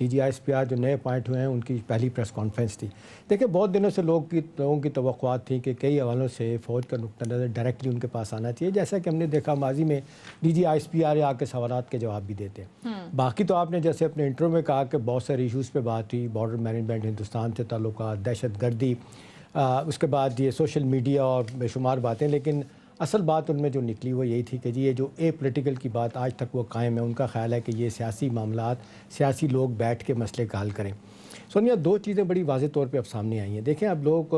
DGISPR جو نئے appoint ہوئے ہیں ان کی پہلی پریس کانفرنس تھی. دیکھیں بہت دنوں سے لوگوں کی توقعات تھیں کہ کئی حوالوں سے فوج کا نقطہ نظر ڈائریکٹلی ان کے پاس آنا چاہیے، جیسا کہ ہم نے دیکھا ماضی میں DGISPR آ کے سوالات کے جواب بھی دیتے ہیں. باقی تو آپ نے جیسے اپنے انٹرو میں کہا کہ بہت سارے ایشوز پہ بات ہوئی، بارڈر مینجمنٹ، ہندوستان سے تعلقات، دہشت گردی، اس کے بعد یہ سوشل میڈیا اور بے شمار باتیں، لیکن اصل بات ان میں جو نکلی وہ یہی تھی کہ جی یہ جو اے پولیٹیکل کی بات آج تک وہ قائم ہے. ان کا خیال ہے کہ یہ سیاسی معاملات، سیاسی لوگ بیٹھ کے مسئلے کا حل کریں. سونیا، دو چیزیں بڑی واضح طور پہ اب سامنے آئی ہیں. دیکھیں اب لوگ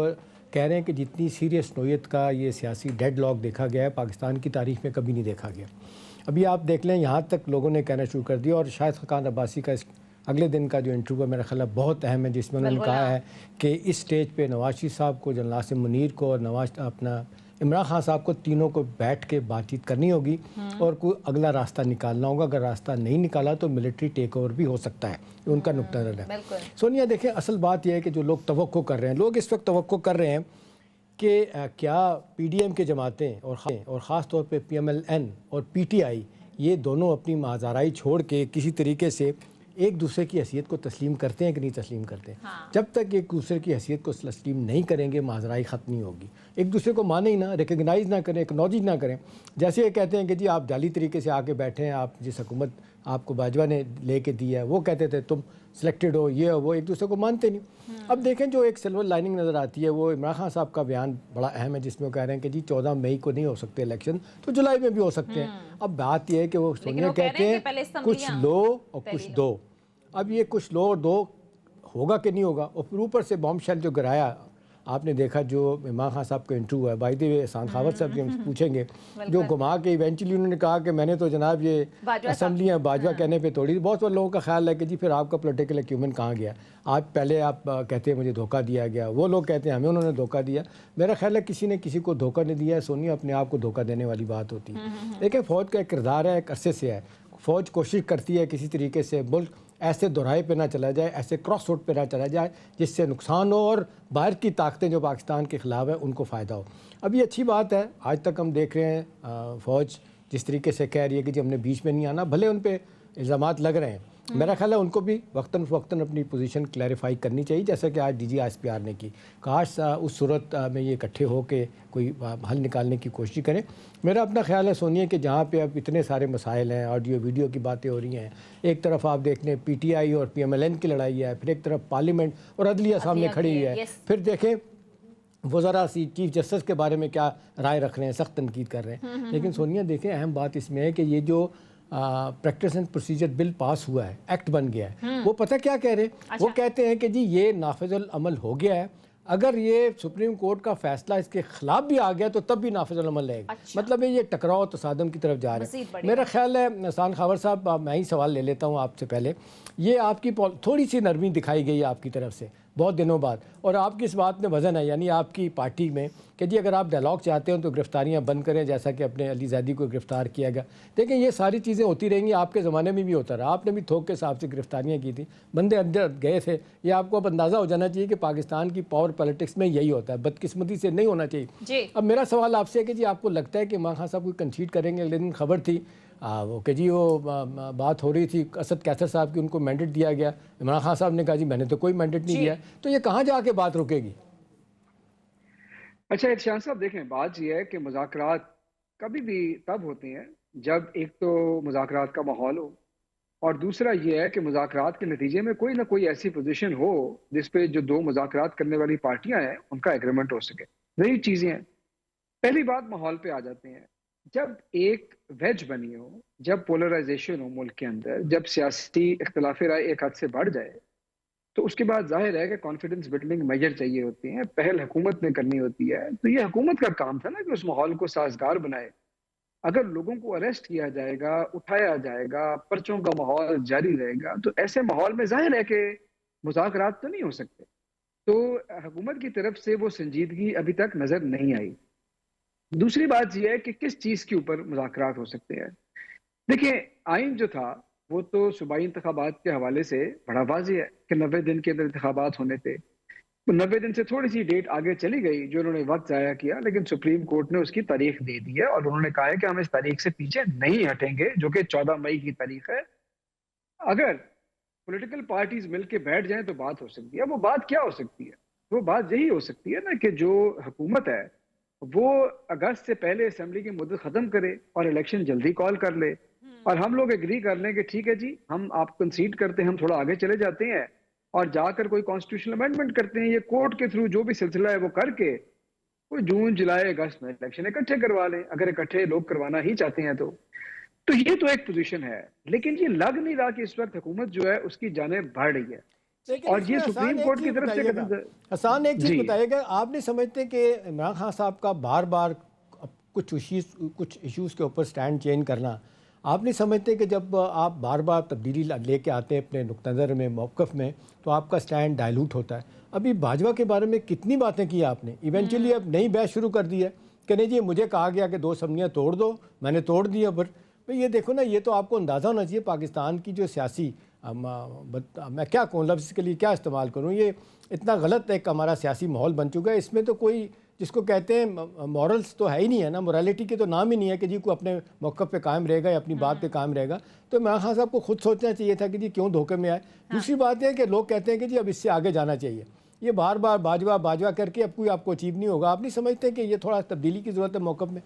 کہہ رہے ہیں کہ جتنی سیریس نوعیت کا یہ سیاسی ڈیڈ لاک دیکھا گیا ہے پاکستان کی تاریخ میں کبھی نہیں دیکھا گیا. ابھی آپ دیکھ لیں یہاں تک لوگوں نے کہنا شروع کر دیا، اور شاہد خاقان عباسی کا اس اگلے دن کا جو انٹرویو ہے میرا خیال ہے بہت اہم ہے، جس میں انہوں نے کہا ہے کہ اس سٹیج پہ نواز شریف صاحب کو، جنرل عاصم منیر کو اور عمران خان صاحب کو تینوں کو بیٹھ کے بات چیت کرنی ہوگی اور کوئی اگلا راستہ نکالنا ہوگا. اگر راستہ نہیں نکالا تو ملٹری ٹیک اوور بھی ہو سکتا ہے. ان کا نقطہ نظر ہے. سونیا دیکھیں اصل بات یہ ہے کہ جو لوگ توقع کر رہے ہیں، لوگ اس وقت توقع کر رہے ہیں کہ کیا PDM کے جماعتیں اور خاص طور پہ PMLN اور PTI یہ دونوں اپنی مازارائی چھوڑ کے کسی طریقے سے ایک دوسرے کی حیثیت کو تسلیم کرتے ہیں کہ نہیں تسلیم کرتے ہیں. جب تک ایک دوسرے کی حیثیت کو تسلیم نہیں کریں گے مازارائی ختم نہیں ہوگی. ایک دوسرے کو مانیں ہی نہ، ریکگنائز نہ کریں، اکنالج نہ کریں. جیسے یہ کہتے ہیں کہ جی آپ جعلی طریقے سے آ کے بیٹھے ہیں، آپ جس حکومت آپ کو باجوہ نے لے کے دی ہے وہ کہتے تھے تم سلیکٹڈ ہو، یہ ہو وہ، ایک دوسرے کو مانتے نہیں. اب دیکھیں جو ایک سلور لائننگ نظر آتی ہے وہ عمران خان صاحب کا بیان بڑا اہم ہے، جس میں وہ کہہ رہے ہیں کہ جی 14 مئی کو نہیں ہو سکتے الیکشن تو جولائی میں بھی ہو سکتے ہیں. اب بات یہ ہے کہ وہ سونیا کہتے ہیں کچھ لو اور کچھ دو. اب یہ کچھ لو اور دو ہوگا کہ نہیں ہوگا. اور پھر اوپر سے بام شیل جو گرایا آپ نے دیکھا، جو عمران خان صاحب کا انٹرویو ہے، بائی دی وے احسان خاور صاحب سے ہم پوچھیں گے، جو گھما کے ایونچولی انہوں نے کہا کہ میں نے تو جناب یہ اسمبلیاں باجوہ کہنے پہ توڑی. بہت سارے لوگوں کا خیال ہے کہ جی پھر آپ کا پولیٹیکل ایکیومنٹ کہاں گیا. آپ پہلے آپ کہتے ہیں مجھے دھوکہ دیا گیا، وہ لوگ کہتے ہیں ہمیں انہوں نے دھوکہ دیا. میرا خیال ہے کسی نے کسی کو دھوکہ نہیں دیا ہے. سونیا اپنے آپ کو دھوکہ دینے والی بات ہوتی ہے. دیکھیں فوج کا ایک کردار ہے، ایک عرصے سے ہے. فوج کوشش کرتی ہے کسی طریقے سے ملک ایسے دہرائے پہ نہ چلا جائے، ایسے کراس روڈ پہ نہ چلا جائے جس سے نقصان ہو اور باہر کی طاقتیں جو پاکستان کے خلاف ہیں ان کو فائدہ ہو. اب یہ اچھی بات ہے، آج تک ہم دیکھ رہے ہیں فوج جس طریقے سے کہہ رہی ہے کہ جی ہم نے بیچ میں نہیں آنا، بھلے ان پہ الزامات لگ رہے ہیں. میرا خیال ہے ان کو بھی وقتاً فوقتاً اپنی پوزیشن کلیریفائی کرنی چاہیے، جیسا کہ آج DGISPR نے کی. کاش اس صورت میں یہ اکٹھے ہو کے کوئی حل نکالنے کی کوشش کریں. میرا اپنا خیال ہے سونیا کہ جہاں پہ اب اتنے سارے مسائل ہیں، آڈیو ویڈیو کی باتیں ہو رہی ہیں، ایک طرف آپ دیکھ لیں PTI اور PMLN کی لڑائی ہے، پھر ایک طرف پارلیمنٹ اور عدلیہ سامنے کھڑی ہے، پھر دیکھیں وزراء چیف جسٹس کے بارے میں کیا رائے رکھ رہے ہیں، سخت تنقید کر رہے ہیں. لیکن سونیا دیکھیں اہم بات اس میں ہے کہ یہ جو پریکٹس اینڈ پروسیجر بل پاس ہوا ہے، ایکٹ بن گیا ہے، وہ پتہ کیا کہہ رہے ہیں؟ وہ کہتے ہیں کہ جی یہ نافذ العمل ہو گیا ہے، اگر یہ سپریم کورٹ کا فیصلہ اس کے خلاف بھی آ گیا تو تب بھی نافذ العمل رہے گا. مطلب یہ ٹکراؤ تصادم کی طرف جا رہے ہیں. میرا خیال ہے احسان خاور صاحب میں ہی سوال لے لیتا ہوں آپ سے پہلے. یہ آپ کی تھوڑی سی نرمی دکھائی گئی ہے آپ کی طرف سے بہت دنوں بعد، اور آپ کی اس بات میں وزن ہے، یعنی آپ کی پارٹی میں کہ جی اگر آپ ڈائلاگ چاہتے ہیں تو گرفتاریاں بند کریں، جیسا کہ اپنے علی زیدی کو گرفتار کیا گیا. دیکھیں یہ ساری چیزیں ہوتی رہیں گی، آپ کے زمانے میں بھی ہوتا رہا، آپ نے بھی تھوک کے حساب سے گرفتاریاں کی تھیں، بندے اندر گئے تھے. یہ آپ کو اب اندازہ ہو جانا چاہیے کہ پاکستان کی پاور پالیٹکس میں یہی ہوتا ہے، بدقسمتی سے نہیں ہونا چاہیے. اب میرا سوال آپ سے ہے کہ جی آپ کو لگتا ہے کہ عمران خان صاحب کوئی کنسیڈ کریں گے؟ اگلے دن خبر تھی وہ کہ جی وہ بات ہو رہی تھی اسد کیسر صاحب کی، ان کو مینڈیٹ دیا گیا. عمران خان صاحب نے کہا جی میں نے تو کوئی مینڈیٹ نہیں دیا. تو یہ کہاں جا کے بات رکے گی؟ اچھا ارشاد صاحب دیکھیں، بات یہ ہے کہ مذاکرات کبھی بھی تب ہوتے ہیں جب ایک تو مذاکرات کا ماحول ہو، اور دوسرا یہ ہے کہ مذاکرات کے نتیجے میں کوئی نہ کوئی ایسی پوزیشن ہو جس پہ جو دو مذاکرات کرنے والی پارٹیاں ہیں ان کا ایگریمنٹ ہو سکے. وہی چیزیں ہیں. پہلی بات ماحول پہ آ جاتے ہیں. جب ایک ویج بنی ہو، جب پولرائزیشن ہو ملک کے اندر، جب سیاسی اختلاف رائے ایک حد سے بڑھ جائے، تو اس کے بعد ظاہر ہے کہ کانفیڈنس بلڈنگ میجر چاہیے ہوتے ہیں، پہل حکومت نے کرنی ہوتی ہے. تو یہ حکومت کا کام تھا نا کہ اس ماحول کو سازگار بنائے. اگر لوگوں کو اریسٹ کیا جائے گا، اٹھایا جائے گا، پرچوں کا ماحول جاری رہے گا، تو ایسے ماحول میں ظاہر ہے کہ مذاکرات تو نہیں ہو سکتے. تو حکومت کی طرف سے وہ سنجیدگی ابھی تک نظر نہیں آئی. دوسری بات یہ ہے کہ کس چیز کے اوپر مذاکرات ہو سکتے ہیں. دیکھیں آئین جو تھا وہ تو صوبائی انتخابات کے حوالے سے بڑا واضح ہے کہ 90 دن کے اندر انتخابات ہونے تھے. 90 دن سے تھوڑی سی ڈیٹ آگے چلی گئی جو انہوں نے وقت ضائع کیا، لیکن سپریم کورٹ نے اس کی تاریخ دے دی ہے اور انہوں نے کہا ہے کہ ہم اس تاریخ سے پیچھے نہیں ہٹیں گے، جو کہ 14 مئی کی تاریخ ہے. اگر پولیٹیکل پارٹیز مل کے بیٹھ جائیں تو بات ہو سکتی ہے. وہ بات کیا ہو سکتی ہے؟ وہ بات یہی ہو سکتی ہے نا کہ جو حکومت ہے وہ اگست سے پہلے اسمبلی کی مدت ختم کرے اور الیکشن جلدی کال کر لے, اور ہم لوگ ایگری کر لیں کہ ٹھیک ہے جی ہم آپ کنسیڈ کرتے ہیں, ہم تھوڑا آگے چلے جاتے ہیں اور جا کر کوئی کانسٹیٹیوشنل امینڈمنٹ کرتے ہیں, یہ کورٹ کے تھرو جو بھی سلسلہ ہے وہ کر کے کوئی جون جولائی اگست میں الیکشن اکٹھے کروا لیں, اگر اکٹھے لوگ کروانا ہی چاہتے ہیں تو یہ تو ایک پوزیشن ہے. لیکن یہ لگ نہیں رہا کہ اس وقت حکومت جو ہے اس کی جانب بڑھ رہی ہے, اور یہ سپریم کورٹ کی طرف سے حسان ایک چیز جی بتائیے گا, آپ نہیں سمجھتے کہ عمران خان صاحب کا بار بار کچھ ایشوز کے اوپر سٹینڈ چینج کرنا, آپ نہیں سمجھتے کہ جب آپ بار بار تبدیلی لے کے آتے ہیں اپنے نقطہ نظر میں, موقف میں, تو آپ کا سٹینڈ ڈائلوٹ ہوتا ہے؟ ابھی باجوہ کے بارے میں کتنی باتیں کی آپ نے, ایونچولی اب نئی بحث شروع کر دی ہے کہ نہیں جی مجھے کہا گیا کہ 2 اسمبلیاں توڑ دو, میں نے توڑ دی. پر یہ دیکھو نا, یہ تو آپ کو اندازہ ہونا چاہیے پاکستان کی جو سیاسی, میں کیا کہوں لفظ کے لیے کیا استعمال کروں, یہ اتنا غلط ایک ہمارا سیاسی ماحول بن چکا ہے. اس میں تو کوئی جس کو کہتے ہیں مورلز تو ہے ہی نہیں ہے نا, مورالٹی کے تو نام ہی نہیں ہے کہ جی کوئی اپنے موقف پہ قائم رہے گا یا اپنی بات پہ قائم رہے گا. تو عمران خان صاحب کو خود سوچنا چاہیے تھا کہ جی کیوں دھوکے میں آئے. دوسری بات ہے کہ لوگ کہتے ہیں کہ جی اب اس سے آگے جانا چاہیے, یہ بار بار باجوہ کر کے اب کوئی آپ کو اچیو نہیں ہوگا. آپ نہیں سمجھتے کہ یہ تھوڑا تبدیلی کی ضرورت ہے موقف میں؟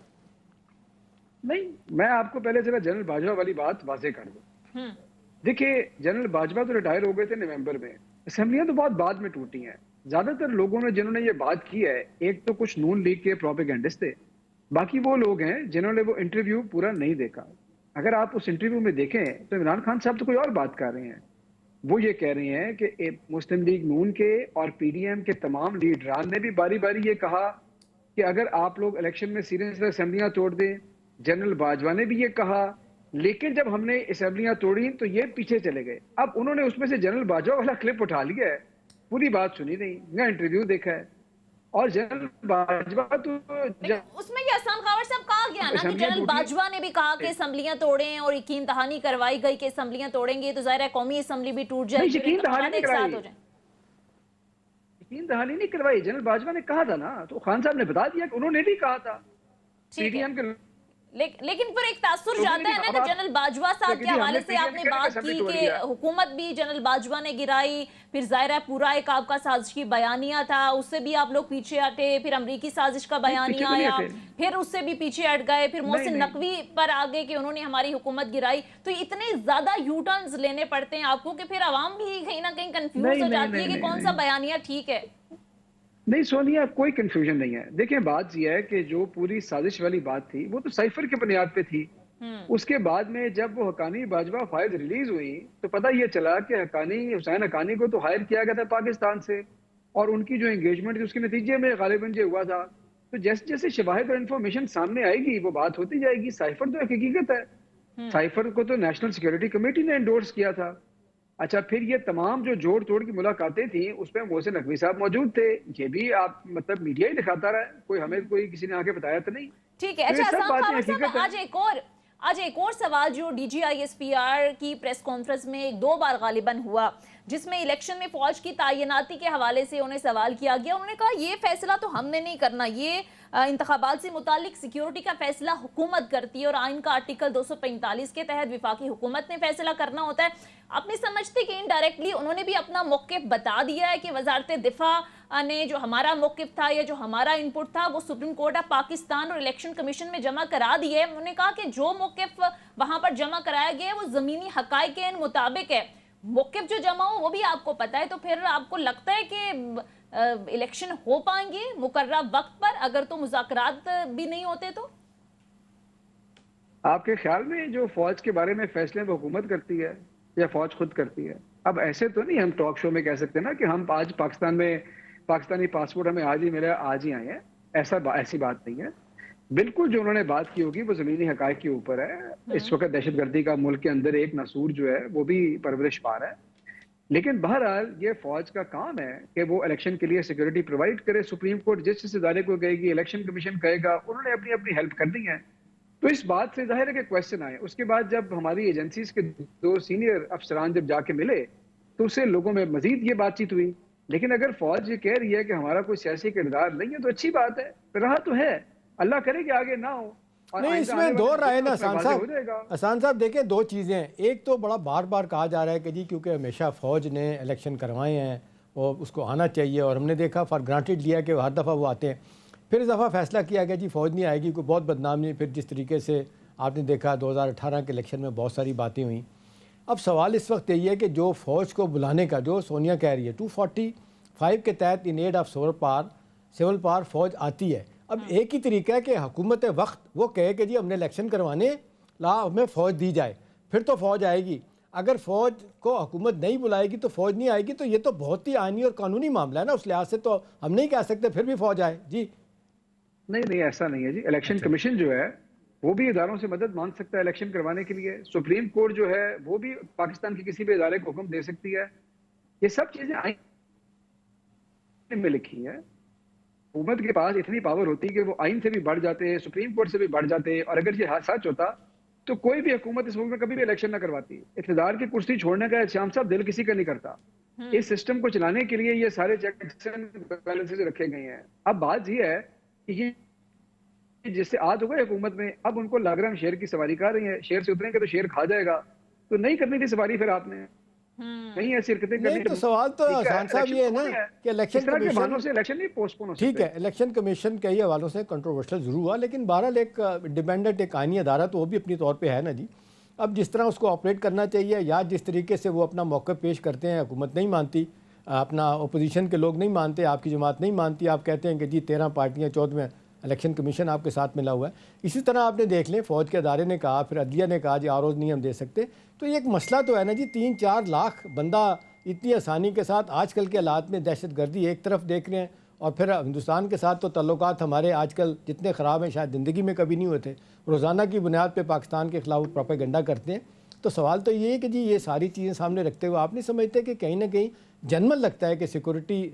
نہیں, میں آپ کو پہلے ذرا جنرل باجوہ والی بات واضح کر دوں. دیکھیے جنرل باجوہ تو ریٹائر ہو گئے تھے نومبر میں, اسمبلیاں تو بہت بعد میں ٹوٹی ہیں. زیادہ تر لوگوں نے جنہوں نے یہ بات کی ہے, ایک تو کچھ نون لیگ کے پروپیگنڈسٹ تھے, باقی وہ لوگ ہیں جنہوں نے وہ انٹرویو پورا نہیں دیکھا. اگر آپ اس انٹرویو میں دیکھیں تو عمران خان صاحب تو کوئی اور بات کر رہے ہیں. وہ یہ کہہ رہے ہیں کہ مسلم لیگ نون کے اور پی ڈی ایم کے تمام لیڈران نے بھی باری باری یہ کہا کہ اگر آپ لوگ الیکشن میں سیریس اسمبلیاں توڑ دیں. جنرل باجوہ نے بھی یہ کہا, لیکن جب ہم نے اسمبلیاں توڑی تو یہ پیچھے چلے گئے. اب انہوں نے اس میں سے جنرل باجوہ والا کلپ اٹھا لیا ہے, پوری بات سنی نہیں, نہ انٹرویو دیکھا ہے. اور جنرل باجوہ تو اس میں یہ احسان خاور صاحب کہا گیا نا کہ جنرل باجوہ نے بھی کہا کہ اسمبلیاں توڑیں, اور یقین دہانی کروائی گئی کہ اسمبلیاں توڑیں گے تو ظاہر ہے قومی اسمبلی بھی ٹوٹ جائے گی, یقین دہانی نہیں ایک ساتھ ہو جائیں. یقین دہانی نہیں کروائی, جنرل باجوہ نے کہا تھا نا, تو خان صاحب نے بتا دیا کہ انہوں نے بھی کہا تھا. پی ڈی ایم کے لیکن پھر ایک تاثر جاتا ہے نا کہ جنرل باجوہ صاحب کے حوالے سے آپ نے بات کی کہ حکومت بھی جنرل باجوہ نے گرائی, پھر ظاہر ہے پورا ایک آپ کا سازش کی بیانیہ تھا, اس سے بھی آپ لوگ پیچھے ہٹے, پھر امریکی سازش کا بیانیہ آیا, پھر اس سے بھی پیچھے ہٹ گئے, پھر محسن نقوی پر آگے کہ انہوں نے ہماری حکومت گرائی. تو اتنے زیادہ یو ٹرنز لینے پڑتے ہیں آپ کو کہ پھر عوام بھی کہیں نہ کہیں کنفیوز ہو جاتی ہے کہ کون سا بیانیہ ٹھیک ہے. نہیں سونیا, کوئی کنفیوژن نہیں ہے. دیکھیں بات یہ ہے کہ جو پوری سازش والی بات تھی وہ تو سائفر کے بنیاد پہ تھی. اس کے بعد میں جب وہ حقانی باجوہ فائل ریلیز ہوئی تو پتہ یہ چلا کہ حسین حقانی کو تو ہائر کیا گیا تھا پاکستان سے, اور ان کی جو انگیجمنٹ اس کے نتیجے میں غالباً یہ ہوا تھا. تو جیسے جیسے شواہد اور انفارمیشن سامنے آئے گی وہ بات ہوتی جائے گی. سائفر تو ایک حقیقت ہے, سائفر کو تو نیشنل سیکورٹی کمیٹی نے انڈورس کیا تھا. اچھا, پھر یہ تمام جو جوڑ توڑ کی ملاقاتیں تھیں اس میں محسن نقوی صاحب موجود تھے. یہ بھی آپ مطلب میڈیا ہی دکھاتا رہا ہے, کوئی ہمیں کوئی کسی نے آ کے بتایا تو نہیں. ٹھیک ہے. اچھا احسان خاور صاحب, آج ایک اور سوال جو D G I S P R کی پریس کانفرنس میں 2 بار غالباً ہوا, جس میں الیکشن میں فوج کی تعیناتی کے حوالے سے انہیں سوال کیا گیا. انہوں نے کہا یہ فیصلہ تو ہم نے نہیں کرنا, یہ انتخابات سے متعلق سیکیورٹی کا فیصلہ حکومت کرتی ہے اور آئین کا آرٹیکل 245 کے تحت وفاقی حکومت نے فیصلہ کرنا ہوتا ہے. آپ نے سمجھتے کہ انڈائریکٹلی انہوں نے بھی اپنا موقف بتا دیا ہے کہ وزارت دفاع نے جو ہمارا موقف تھا یا جو ہمارا انپٹ تھا وہ سپریم کورٹ آف پاکستان اور الیکشن کمیشن میں جمع کرا دیے. انہوں نے کہا کہ جو موقف وہاں پر جمع کرایا گیا ہے وہ زمینی حقائق کے مطابق ہے. موقف جو جمع ہو وہ بھی آپ کو پتا ہے, تو پھر آپ کو لگتا ہے کہ الیکشن ہو پائیں گے مقررہ وقت پر اگر تو مذاکرات بھی نہیں ہوتے تو؟ آپ کے خیال میں جو فوج کے بارے میں فیصلے وہ حکومت کرتی ہے یا فوج خود کرتی ہے؟ اب ایسے تو نہیں ہم ٹاک شو میں کہہ سکتے نا کہ ہم آج پاکستان میں پاکستانی پاسپورٹ ہمیں آج ہی ملا, آج ہی آئے ہیں. ایسی بات نہیں ہے. بالکل جو انہوں نے بات کی ہوگی وہ زمینی حقائق کے اوپر ہے. اس وقت دہشت گردی کا ملک کے اندر ایک ناسور جو ہے وہ بھی پرورش پا رہا ہے. لیکن بہرحال یہ فوج کا کام ہے کہ وہ الیکشن کے لیے سیکورٹی پرووائڈ کرے. سپریم کورٹ جس ادارے کو کہے گی, الیکشن کمیشن کہے گا, انہوں نے اپنی اپنی ہیلپ کرنی ہے. تو اس بات سے ظاہر ہے کہ کوشچن آئے. اس کے بعد جب ہماری ایجنسیز کے 2 سینئر افسران جب جا کے ملے تو اس سے لوگوں میں مزید یہ بات چیت ہوئی. لیکن اگر فوج یہ کہہ رہی ہے کہ ہمارا کوئی سیاسی کردار نہیں ہے تو اچھی بات ہے, رہا تو ہے, اللہ کرے کہ آگے نہ ہو. اور نہیں، اس آئندہ میں آنے دو والے رائے نا اس میں حسان واضح ہو صاحب. جائے گا. حسان صاحب دیکھیں، دو چیزیں ہیں. ایک تو بڑا بار بار کہا جا رہا ہے کہ جی کیونکہ ہمیشہ فوج نے الیکشن کروائے ہیں اور اس کو آنا چاہیے، اور ہم نے دیکھا فار گرانٹیڈ لیا کہ ہر دفعہ وہ آتے ہیں. پھر اس دفعہ فیصلہ کیا گیا جی فوج نہیں آئے گی، کوئی بہت بدنامی. پھر جس طریقے سے آپ نے دیکھا 2018 کے الیکشن میں بہت ساری باتیں ہوئیں. اب سوال اس وقت یہی ہے کہ جو فوج کو بلانے کا جو سونیا کہہ رہی ہے 245 کے تحت ان ایڈ آف سول پار فوج آتی ہے. اب ایک ہی طریقہ ہے کہ حکومت وقت وہ کہے کہ جی ہم نے الیکشن کروانے، لا ہمیں فوج دی جائے، پھر تو فوج آئے گی. اگر فوج کو حکومت نہیں بلائے گی تو فوج نہیں آئے گی، تو یہ تو بہت ہی آئینی اور قانونی معاملہ ہے نا. اس لحاظ سے تو ہم نہیں کہہ سکتے پھر بھی فوج آئے. جی نہیں ایسا نہیں ہے جی. الیکشن کمیشن جو ہے وہ بھی اداروں سے مدد مانگ سکتا ہے الیکشن کروانے کے لیے. سپریم کورٹ جو ہے وہ بھی پاکستان کے کسی بھی ادارے کو حکم دے سکتی ہے. یہ سب چیزیں آئین میں لکھی ہیں. حکومت کے پاس اتنی پاور ہوتی ہے کہ وہ آئین سے بھی بڑھ جاتے، سپریم کورٹ سے بھی بڑھ جاتے. اور اگر یہ سچ ہوتا تو کوئی بھی حکومت اس ملک میں کبھی بھی الیکشن نہ کرواتی. اقتدار کی کرسی چھوڑنے کا شام صاحب دل کسی کا نہیں کرتا. اس سسٹم کو چلانے کے لیے یہ سارے چیکس اینڈ بیلنسز رکھے گئے ہیں. اب بات یہ ہے کہ یہ جس سے آج ہوگا حکومت میں، اب ان کو لگ رہا ہے ہم شیر کی سواری کر رہی ہیں، شیر سے اتریں گے تو شیر کھا جائے گا. تو نہیں کرنی تھی سواری پھر آپ نے، نہیں ایسی حرکتیں کرنی. نہیں تو سوال تو حسان صاحب یہ ہے نا کہ الیکشن اس طرح کے کمیشن، بہانوں سے الیکشن نہیں پوسٹ پون ہو ٹھیک سکتے. ہے الیکشن کمیشن کئی حوالوں سے کنٹروورشل ضرور ہوا، لیکن بہرحال ایک ڈیپینڈنٹ ایک آئینی ادارہ تو وہ بھی اپنی طور پہ ہے نا جی. اب جس طرح اس کو آپریٹ کرنا چاہیے، یا جس طریقے سے وہ اپنا موقف پیش کرتے ہیں، حکومت نہیں مانتی، اپنا اپوزیشن کے لوگ نہیں مانتے، آپ کی جماعت نہیں مانتی، آپ کہتے ہیں کہ جی 13 پارٹیاں 14 الیکشن کمیشن آپ کے ساتھ ملا ہوا ہے. اسی طرح آپ نے دیکھ لیں فوج کے ادارے نے کہا، پھر عدلیہ نے کہا جی آروز نہیں ہم دے سکتے. تو یہ ایک مسئلہ تو ہے نا جی. 3-4 لاکھ بندہ اتنی آسانی کے ساتھ آج کل کے حالات میں دہشت گردی ایک طرف دیکھ رہے ہیں، اور پھر ہندوستان کے ساتھ تو تعلقات ہمارے آج کل جتنے خراب ہیں شاید زندگی میں کبھی نہیں ہوئے تھے. روزانہ کی بنیاد پہ پاکستان کے خلاف پروپیگنڈا کرتے ہیں. تو سوال تو یہ ہے کہ جی یہ ساری چیزیں سامنے رکھتے ہوئے آپ نہیں سمجھتے کہ کہیں نہ کہیں جنمن لگتا ہے کہ سیکورٹی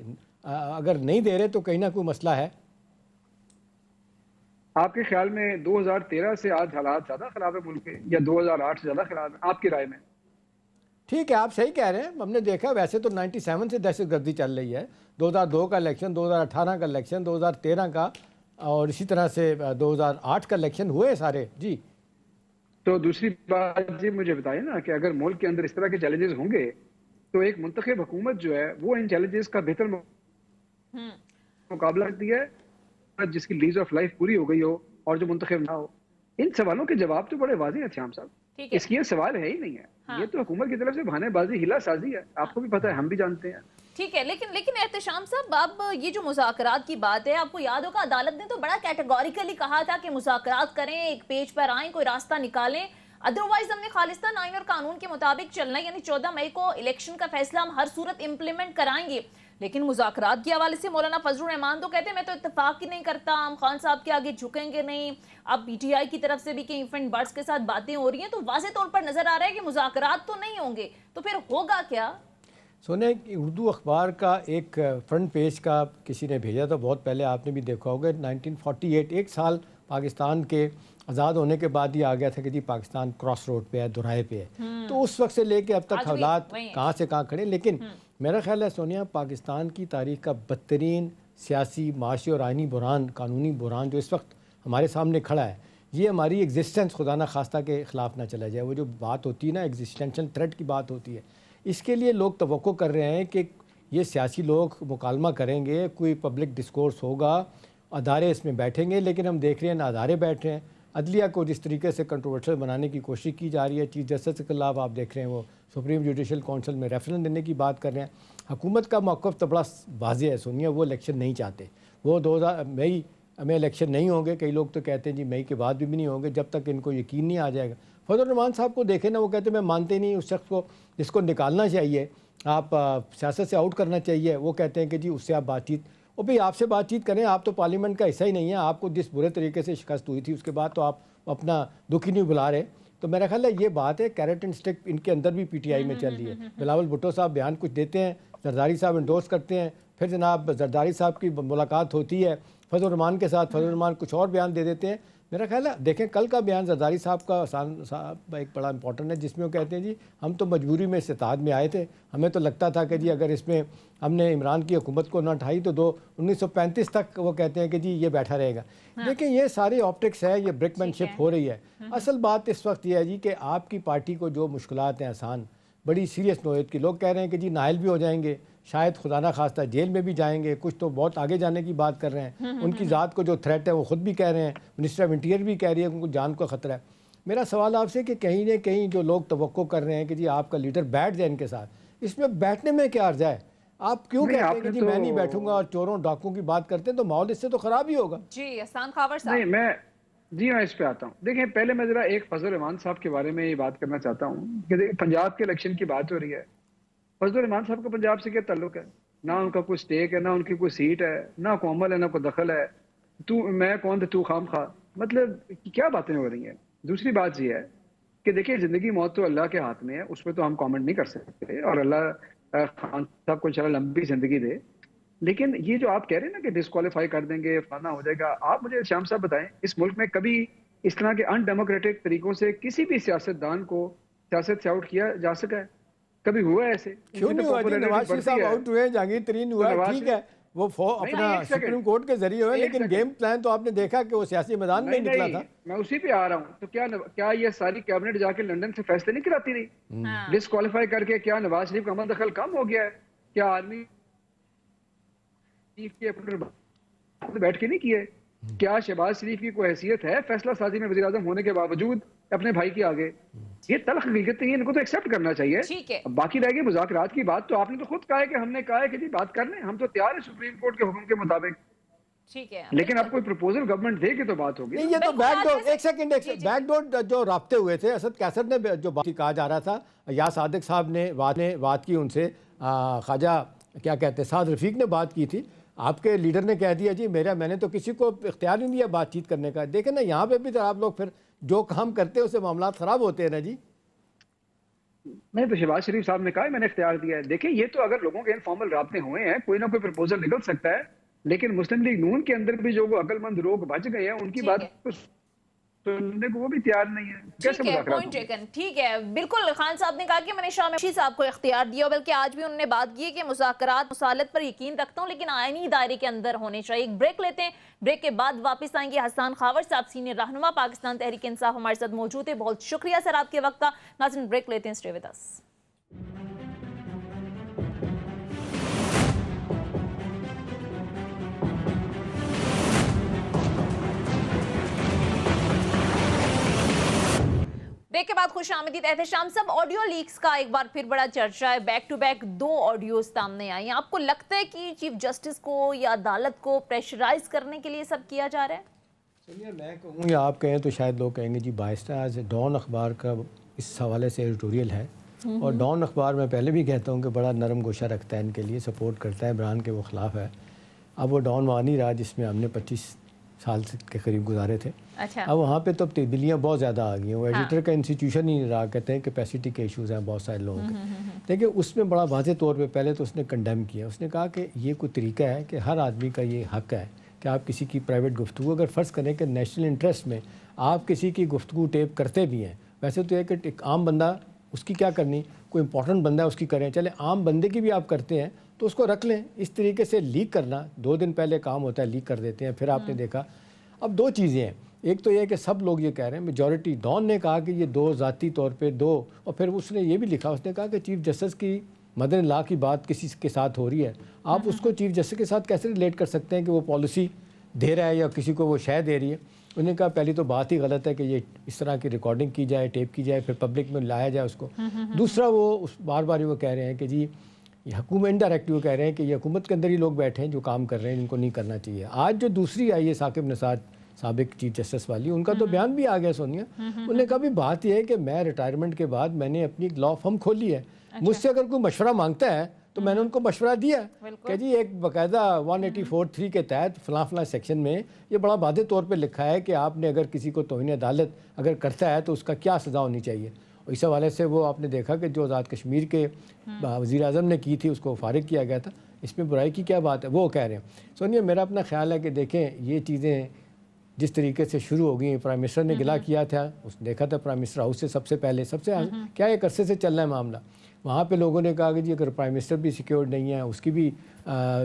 اگر نہیں دے رہے تو کہیں نہ کوئی مسئلہ ہے؟ آپ کے خیال میں 2013 سے آج حالات زیادہ خراب ہے ملک کے، یا 2008 سے زیادہ خراب ہے آپ کی رائے میں؟ ٹھیک ہے آپ صحیح کہہ رہے ہیں. ہم نے دیکھا ویسے تو 97 سے دہشت گردی چل رہی ہے، 2002 کا الیکشن، 2018 کا الیکشن، 2013 کا، اور اسی طرح سے 2008 کا الیکشن ہوئے سارے. جی تو دوسری بات جی مجھے بتائیے نا کہ اگر ملک کے اندر اس طرح کے چیلنجز ہوں گے تو ایک منتخب حکومت جو ہے وہ ان چیلنجز کا بہتر مقابلہ کرتی ہے جس کی لیز آف لائف پوری ہو گئی ہو اور جو منتخب نہ ہو. ان سوالوں کے جواب تو بڑے واضح ہیں شام صاحب. اس کی یہ سوال ہے ہی نہیں ہے. یہ تو حکومت کی طرف سے بہانے بازی، ہلا سازی ہے. آپ کو بھی پتہ ہے، ہم بھی جانتے ہیں. ٹھیک ہے، لیکن احتشام صاحب اب یہ جو مذاکرات کی بات ہے، آپ کو یاد ہوگا عدالت نے تو بڑا کیٹیگوریکلی کہا تھا کہ مذاکرات کریں، ایک پیج پر آئیں، کوئی راستہ نکالیں، ادروائز ہم نے خالصتاً آئین اور قانون کے مطابق چلنا ہے. یعنی 14 مئی کو الیکشن کا فیصلہ ہم ہر صورت امپلیمنٹ کرائیں گے. لیکن مذاکرات کے حوالے سے مولانا فضل الرحمان تو کہتے ہیں میں تو اتفاق ہی نہیں کرتا، ہم خان صاحب کے آگے جھکیں گے نہیں. اب پی ٹی آئی کی طرف سے بھی کئی فرینڈ برڈز کے ساتھ باتیں ہو رہی ہیں، تو واضح طور پر نظر آ رہا ہے کہ مذاکرات تو نہیں ہوں گے. تو پھر ہوگا کیا؟ سونے اردو اخبار کا ایک فرنٹ پیج کا کسی نے بھیجا تھا بہت پہلے، آپ نے بھی دیکھا ہوگا، 1948 ایک سال پاکستان کے آزاد ہونے کے بعد ہی آ گیا تھا کہ جی پاکستان کراس روڈ پہ ہے، دہرائے پہ ہے. تو اس وقت سے لے کے اب تک حالات کہاں سے کہاں کھڑے. لیکن میرا خیال ہے سونیا، پاکستان کی تاریخ کا بدترین سیاسی، معاشی اور آئینی بحران، قانونی بحران جو اس وقت ہمارے سامنے کھڑا ہے، یہ ہماری ایگزسٹنس خدا نہ خواستہ کے خلاف نہ چلا جائے. وہ جو بات ہوتی ہے نا ایگزسٹینشل تھریٹ کی بات ہوتی ہے، اس کے لیے لوگ توقع کر رہے ہیں کہ یہ سیاسی لوگ مکالمہ کریں گے، کوئی پبلک ڈسکورس ہوگا، ادارے اس میں بیٹھیں گے. لیکن ہم دیکھ رہے ہیں نہ ادارے بیٹھ رہے ہیں. عدلیہ کو جس طریقے سے کنٹروورشل بنانے کی کوشش کی جا رہی ہے، چیف جسٹس کے خلاف آپ دیکھ رہے ہیں وہ سپریم جوڈیشل کونسل میں ریفرنس دینے کی بات کر رہے ہیں. حکومت کا موقف تو بڑا واضح ہے سونیا، وہ الیکشن نہیں چاہتے. وہ 2000 مئی میں الیکشن نہیں ہوں گے. کئی لوگ تو کہتے ہیں جی مئی کے بعد بھی نہیں ہوں گے جب تک ان کو یقین نہیں آ جائے گا. فضل الرحمان صاحب کو دیکھیں نا، وہ کہتے ہیں میں مانتے نہیں اس شخص کو جس کو نکالنا چاہیے، آپ سیاست سے آؤٹ کرنا چاہیے. وہ کہتے ہیں کہ جی اس سے آپ بات چیت، اور بھئی آپ سے بات چیت کریں، آپ تو پارلیمنٹ کا حصہ ہی نہیں ہیں. آپ کو جس برے طریقے سے شکست ہوئی تھی اس کے بعد تو آپ اپنا دکھ ہی نہیں بلا رہے. تو میرا خیال ہے یہ بات ہے کیرٹ اینڈ سٹک ان کے اندر بھی پی ٹی آئی میں چل رہی ہے. بلاول بھٹو صاحب بیان کچھ دیتے ہیں، زرداری صاحب انڈورس کرتے ہیں، پھر جناب زرداری صاحب کی ملاقات ہوتی ہے فضل الرحمان کے ساتھ، فضل الرحمان کچھ اور بیان دے دیتے ہیں. میرا خیال ہے دیکھیں کل کا بیان زرداری صاحب کا صاحب ایک بڑا امپورٹنٹ ہے، جس میں وہ کہتے ہیں جی ہم تو مجبوری میں استطاعت میں آئے تھے، ہمیں تو لگتا تھا کہ جی اگر اس میں ہم نے عمران کی حکومت کو نہ اٹھائی تو 1935 تک وہ کہتے ہیں کہ جی یہ بیٹھا رہے گا۔ دیکھیں یہ ساری آپٹکس ہے، یہ برک مین شپ ہو رہی ہے۔ اصل بات اس وقت یہ ہے جی کہ آپ کی پارٹی کو جو مشکلات ہیں آسان بڑی سیریس نوعیت کی، لوگ کہہ رہے ہیں کہ جی نائل بھی ہو جائیں گے، شاید خدا نہ خواستہ جیل میں بھی جائیں گے، کچھ تو بہت آگے جانے کی بات کر رہے ہیں، ان کی ذات کو جو تھریٹ ہے وہ خود بھی کہہ رہے ہیں، منسٹر آف انٹیریئر بھی کہہ رہی ہے کہ ان کو جان کو خطرہ ہے۔ میرا سوال آپ سے کہ کہیں نہ کہیں جو لوگ توقع کر رہے ہیں کہ جی آپ کا لیڈر بیٹھ جائے ان کے ساتھ، اس میں بیٹھنے میں کیا عرض ہے؟ آپ کیوں کہتے ہیں کہ جی میں نہیں بیٹھوں گا اور چوروں ڈاکوں کی بات کرتے ہیں تو ماحول اس سے تو خراب ہی ہوگا۔ جی احسان خاور صاحب۔ نہیں میں اس پہ آتا ہوں۔ دیکھیں پہلے میں ذرا ایک فضل الرحمان صاحب کے بارے میں یہ بات کرنا چاہتا ہوں کہ پنجاب کے الیکشن کی بات ہو رہی ہے۔ فضل الرحمان صاحب کا پنجاب سے کیا تعلق ہے؟ نہ ان کا کوئی سٹیک ہے، نہ ان کی کوئی سیٹ ہے، نہ کوئی عمل ہے، نہ کوئی دخل ہے۔ میں کون تھا تو خام خواہ، مطلب کیا باتیں ہو رہی ہیں۔ دوسری بات یہ ہے کہ دیکھیں زندگی موت تو اللہ کے ہاتھ میں ہے، اس پہ تو ہم کامنٹ نہیں کر سکتے، اور اللہ خان صاحب کو انشاءاللہ لمبی زندگی دے۔ لیکن یہ جو آپ کہہ رہے ہیں نا کہ ڈسکوالیفائی کر دیں گے، فلانا ہو جائے گا، آپ مجھے شام صاحب بتائیں اس ملک میں کبھی اس طرح کے ان ڈیموکریٹک طریقوں سے کسی بھی سیاستدان کو سیاست سے آؤٹ کیا جا سکا ہے؟ کبھی ہوا ہے ایسے؟ کیوں نہیں ہوا جی؟ نواز شریف صاحب آؤٹ ہوئے ہیں، جہانگیر ترین ہوا ہے، ٹھیک ہے وہ اپنا سپریم کورٹ کے ذریعے ہوئے، لیکن گیم پلان تو آپ نے دیکھا کہ وہ سیاسی میدان میں نکلا تھا۔ میں اسی پہ آ رہا ہوں، تو کیا یہ ساری کیبنٹ جا کے لندن سے فیصلے نہیں کراتی رہی ڈسکوالیفائی کر کے؟ کیا نواز شریف کا عمل دخل کم ہو گیا ہے؟ کیا آدمی بیٹھ کے نہیں کیے؟ کیا شہباز شریف کی کوئی حیثیت ہے فیصلہ سازی میں وزیر اعظم ہونے کے باوجود اپنے بھائی کے آگے؟ یہ تلخ حقیقت ہے، ان کو تو ایکسپٹ کرنا چاہیے۔ باقی رہ گئی مذاکرات کی بات، تو آپ نے تو خود کہا ہے کہ ہم نے کہا ہے کہ جی بات کر لیں، ہم تو تیار ہیں سپریم کورٹ کے حکم کے مطابق، ٹھیک ہے، لیکن اب کوئی پروپوزل گورنمنٹ دے کے تو بات ہوگی۔ یہ تو بیک ڈور، ایک سیکنڈ بیک ڈور جو رابطے ہوئے تھے، اسد کیسر نے جو بات کہا جا رہا تھا، یا صادق صاحب نے بات کی ان سے، خواجہ کیا کہتے ہیں سعد رفیق نے بات کی تھی، آپ کے لیڈر نے کہہ دیا جی میں نے تو کسی کو اختیار نہیں دیا بات چیت کرنے کا۔ دیکھیں نا یہاں پہ بھی تو آپ لوگ پھر جو کام کرتے ہیں اس سے معاملات خراب ہوتے ہیں نا جی۔ نہیں تو شہباز شریف صاحب نے کہا میں نے اختیار دیا ہے۔ دیکھیں یہ تو اگر لوگوں کے انفارمل رابطے ہوئے ہیں، کوئی نہ کوئی پروپوزل نکل سکتا ہے، لیکن مسلم لیگ نون کے اندر بھی جو وہ عقل مند لوگ بچ گئے ہیں، ان کی بات سننے کو وہ بھی تیار نہیں ہے۔ کیسے مذاکرات؟ ٹھیک ہے، بالکل خان صاحب نے کہا کہ میں نے شاہ محمود صاحب کو اختیار دیا، بلکہ آج بھی انہوں نے بات کی ہے کہ مذاکرات مصالحت پر یقین رکھتا ہوں لیکن آئینی دائرے کے اندر ہونے چاہیے۔ ایک بریک لیتے ہیں، بریک کے بعد واپس آئیں گے۔ احسان خاور صاحب سینئر رہنما پاکستان تحریک انصاف ہمارے ساتھ موجود ہے، بہت شکریہ سر آپ کے وقت کا۔ ناظرین بریک لیتے ہیں، اسٹے ود اس۔ بریک کے بعد خوش آمدید احتشام صاحب۔ آڈیو لیکس کا ایک بار پھر بڑا چرچا ہے، بیک ٹو بیک 2 آڈیوز سامنے آئی ہیں۔ آپ کو لگتا ہے کہ چیف جسٹس کو یا عدالت کو پریشرائز کرنے کے لیے سب کیا جا رہا ہے؟ چلیے میں کہوں یا آپ کہیں تو شاید لوگ کہیں گے جی باعث آج ڈان اخبار کا اس حوالے سے ایڈیٹوریل ہے، اور ڈان اخبار میں پہلے بھی کہتا ہوں کہ بڑا نرم گوشہ رکھتا ہے ان کے لیے، سپورٹ کرتا ہے عمران کے وہ خلاف ہے۔ اب وہ ڈان وہاں نہیں رہا جس میں ہم نے 25 سال کے قریب گزارے تھے، اب وہاں پہ تو تبدیلیاں بہت زیادہ آ گئی ہیں، وہ ایڈیٹر کا انسٹیٹیوشن ہی نہیں رہا، کہتے ہیں کیپیسٹی کے ایشوز ہیں بہت سارے لوگوں کے۔ دیکھیں اس میں بڑا واضح طور پہ پہلے تو اس نے کنڈیم کیا، اس نے کہا کہ یہ کوئی طریقہ ہے کہ ہر آدمی کا یہ حق ہے کہ آپ کسی کی پرائیویٹ گفتگو، اگر فرض کریں کہ نیشنل انٹرسٹ میں آپ کسی کی گفتگو ٹیپ کرتے بھی ہیں، ویسے تو یہ کہ ایک عام بندہ اس کی کیا کرنی، کوئی امپورٹنٹ بندہ ہے اس کی کریں، چلے عام بندے کی بھی آپ کرتے ہیں تو اس کو رکھ لیں۔ اس طریقے سے لیک کرنا 2 دن پہلے کام ہوتا ہے، لیک کر دیتے ہیں، پھر آپ نے دیکھا۔ اب 2 چیزیں ہیں، ایک تو یہ کہ سب لوگ یہ کہہ رہے ہیں، میجورٹی ڈان نے کہا کہ یہ 2 ذاتی طور پہ 2، اور پھر اس نے یہ بھی لکھا، اس نے کہا کہ چیف جسٹس کی مدر لا کی بات کسی کے ساتھ ہو رہی ہے، آپ اس کو چیف جسٹس کے ساتھ کیسے ریلیٹ کر سکتے ہیں کہ وہ پالیسی دے رہا ہے یا کسی کو وہ شے دے رہی ہے؟ انہوں نے کہا پہلی تو بات ہی غلط ہے کہ یہ اس طرح کی ریکارڈنگ کی جائے، ٹیپ کی جائے، پھر پبلک میں لایا جائے اس کو۔ دوسرا وہ بار بار وہ کہہ رہے ہیں کہ جی یہ حکومت انڈائریکٹلی وہ کہہ رہے ہیں کہ یہ حکومت کے اندر ہی لوگ بیٹھے ہیں جو کام کر رہے ہیں، ان کو نہیں کرنا چاہیے۔ آج جو دوسری آئی ہے ثاقب نثار سابق چیف جسٹس والی، ان کا تو بیان بھی آ گیا سونیا، انہوں نے کہا بھی بات یہ ہے کہ میں ریٹائرمنٹ کے بعد میں نے اپنی لا فرم کھولی ہے، مجھ سے اگر کوئی مشورہ مانگتا ہے تو میں نے ان کو مشورہ دیا کہ جی ایک باقاعدہ 184(3) کے تحت فلاں فلاں سیکشن میں یہ بڑا واضح طور پہ لکھا ہے کہ آپ نے اگر کسی کو توہین عدالت اگر کرتا ہے تو اس کا کیا سزا ہونی چاہیے۔ اور اس حوالے سے وہ آپ نے دیکھا کہ جو آزاد کشمیر کے وزیر اعظم نے کی تھی اس کو فارغ کیا گیا تھا، اس میں برائی کی کیا بات ہے؟ وہ کہہ رہے ہیں سونیا، میرا اپنا خیال ہے کہ دیکھیں یہ چیزیں جس طریقے سے شروع ہو گئی. پرائم منسٹر نے گلا کیا تھا, اس دیکھا تھا پرائم منسٹر ہاؤس سے سب سے پہلے کیا ایک عرصے سے چل رہا ہے معاملہ. وہاں پہ لوگوں نے کہا کہ جی اگر پرائم منسٹر بھی سیکیورڈ نہیں ہے, اس کی بھی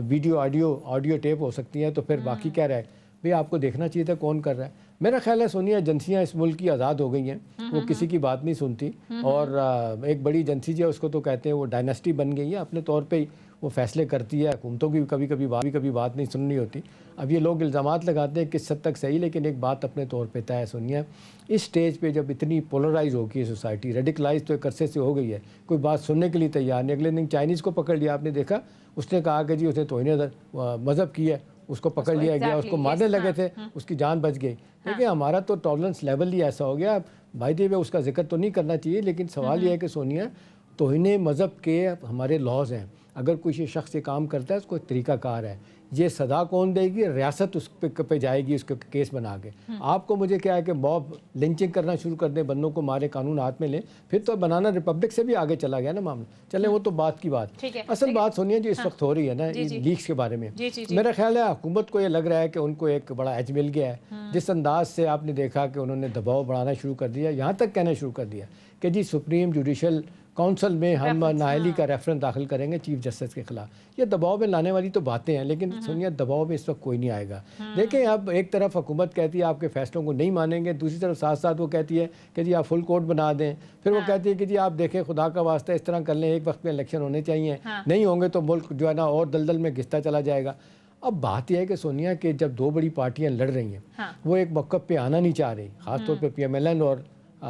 ویڈیو آڈیو ٹیپ ہو سکتی ہیں, تو پھر باقی کیا رہے بھئی آپ کو دیکھنا چاہیے تھا کون کر رہا ہے. میرا خیال ہے سونیا ایجنسیاں اس ملک کی آزاد ہو گئی ہیں, وہ کسی کی بات نہیں سنتی, اور ایک بڑی ایجنسی جو ہے اس کو تو کہتے ہیں وہ ڈائناسٹی بن گئی ہے, اپنے طور پہ ہی وہ فیصلے کرتی ہے. حکومتوں کی کبھی بات نہیں سننی ہوتی. اب یہ لوگ الزامات لگاتے ہیں کس حد تک صحیح, لیکن ایک بات اپنے طور پہ طے ہے سونیا, اس سٹیج پہ جب اتنی پولرائز ہو گئی ہے سوسائٹی, ریڈیکلائز تو ایک عرصے سے ہو گئی ہے, کوئی بات سننے کے لیے تیار نہیں. اگلے دن چائنیز کو پکڑ لیا, آپ نے دیکھا, اس نے کہا کہ جی اس نے توہین مذہب کی ہے, اس کو پکڑ لیا گیا, اس کو مارنے لگے تھے, اس کی جان بچ گئی. دیکھیں ہمارا تو ٹالرنس لیول ہی ایسا ہو گیا. بھائی دی اس کا ذکر تو نہیں کرنا چاہیے, لیکن سوال یہ ہے کہ سونیا توہین مذہب کے ہمارے لاز ہیں. اگر کوئی شخص یہ کام کرتا ہے اس کو ایک طریقہ کار ہے. یہ سزا کون دے گی؟ ریاست اس پہ جائے گی, اس کے کیس بنا کے. آپ کو مجھے کیا ہے کہ موب لنچنگ کرنا شروع کر دیں, بندوں کو مارے, قانون ہاتھ میں لیں, پھر تو بنانا ریپبلک سے بھی آگے چلا گیا نا معاملہ. چلیں وہ تو بات کی بات. اصل بات سنیے جو اس وقت ہو رہی ہے نا لیکس کے بارے میں, میرا خیال ہے حکومت کو یہ لگ رہا ہے کہ ان کو ایک بڑا ایج مل گیا ہے. جس انداز سے آپ نے دیکھا کہ انہوں نے دباؤ بڑھانا شروع کر دیا, یہاں تک کہنا شروع کر دیا کہ جی سپریم جوڈیشل کونسل میں ہم نااہلی کا ریفرنس داخل کریں گے چیف جسٹس کے خلاف. یہ دباؤ میں لانے والی تو باتیں ہیں, لیکن سنیے دباؤ میں اس وقت کوئی نہیں آئے گا. دیکھیں اب ایک طرف حکومت کہتی ہے آپ کے فیصلوں کو نہیں مانیں گے, دوسری طرف ساتھ ساتھ وہ کہتی ہے کہ جی آپ فل کورٹ بنا دیں. پھر وہ کہتی ہے کہ جی آپ دیکھیں خدا کا واسطہ اس طرح کر لیں, ایک وقت میں الیکشن ہونے چاہیے, نہیں ہوں گے تو ملک جو ہے نا اور دلدل میں گھستا چلا جائے گا. اب بات یہ ہے کہ سونیا کہ جب دو بڑی پارٹیاں لڑ رہی ہیں, وہ ایک موقف پہ آنا نہیں چاہ رہی, خاص طور پہ پی ایم ایل این اور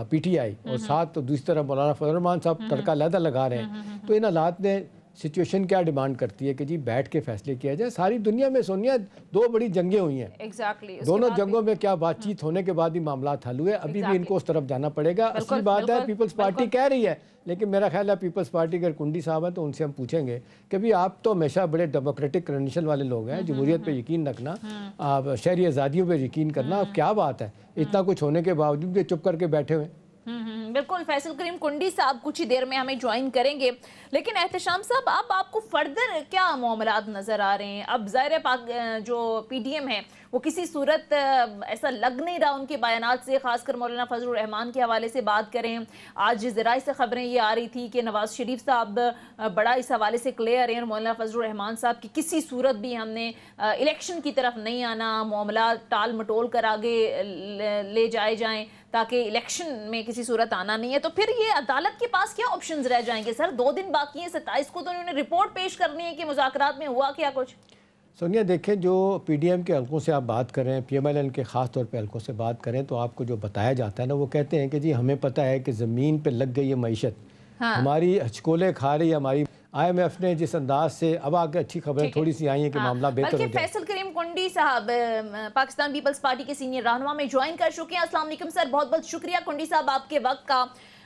پی ٹی آئی, اور ساتھ تو دوسری طرف مولانا فضل الرحمان صاحب تڑکا علیحدہ لگا رہے ہیں. تو ان حالات میں سچویشن کیا ڈیمانڈ کرتی ہے کہ جی بیٹھ کے فیصلے کیا جائے. ساری دنیا میں سونیا دو بڑی جنگیں ہوئی ہیں, دونوں جنگوں میں کیا بات چیت ہونے کے بعد ہی معاملات حل ہوئے. ابھی بھی ان کو اس طرف جانا پڑے گا. اصلی بات ہے پیپلز پارٹی کہہ رہی ہے, لیکن میرا خیال ہے پیپلز پارٹی اگر کنڈی صاحب ہیں تو ان سے ہم پوچھیں گے کہ بھی آپ تو ہمیشہ بڑے ڈیموکریٹک کرینشل والے لوگ ہیں, جمہوریت پہ یقین رکھنا, شہری آزادیوں پہ یقین کرنا, اب کیا بات ہے اتنا کچھ ہونے کے باوجود بھی چپ کر کے بیٹھے ہوئے. بالکل, فیصل کریم کنڈی صاحب کچھ ہی دیر میں ہمیں جوائن کریں گے, لیکن احتشام صاحب اب آپ کو فردر کیا معاملات نظر آ رہے ہیں؟ اب ظاہر جو پی ڈی ایم ہے وہ کسی صورت ایسا لگ نہیں رہا ان کے بیانات سے, خاص کر مولانا فضل الرحمان کے حوالے سے بات کریں. آج ذرائع سے خبریں یہ آ رہی تھی کہ نواز شریف صاحب بڑا اس حوالے سے کلیئر ہیں, اور مولانا فضل الرحمان صاحب کی کسی صورت بھی ہم نے الیکشن کی طرف نہیں آنا, معاملات ٹال مٹول کر آگے لے جائیں تاکہ الیکشن میں کسی صورت آنا نہیں ہے. تو پھر یہ عدالت کے پاس کیا آپشنز رہ جائیں گے سر؟ 2 دن باقی ہیں, 27 کو تو انہوں نے رپورٹ پیش کرنی ہے کہ مذاکرات میں ہوا کیا کچھ. سونیا دیکھیں جو پی ڈی ایم کے حلقوں سے آپ بات کریں, پی ایم ایل این کے خاص طور پہ حلقوں سے بات کریں, تو آپ کو جو بتایا جاتا ہے نا, وہ کہتے ہیں کہ جی ہمیں پتہ ہے کہ زمین پہ لگ گئی ہے معیشت, ہماری ہچکولے کھا رہی ہے ہماری. آئی ایم ایف نے جس انداز سے اب آگے اچھی خبریں تھوڑی سی آئی ہیں کہ معاملہ بہتر ہو جائے. بلکہ فیصل کریم کنڈی صاحب پاکستان پیپلز پارٹی کے سینئر رہنما میں جوائن کر چکے ہیں. السلام علیکم سر, بہت بہت شکریہ کنڈی صاحب آپ کے وقت کا.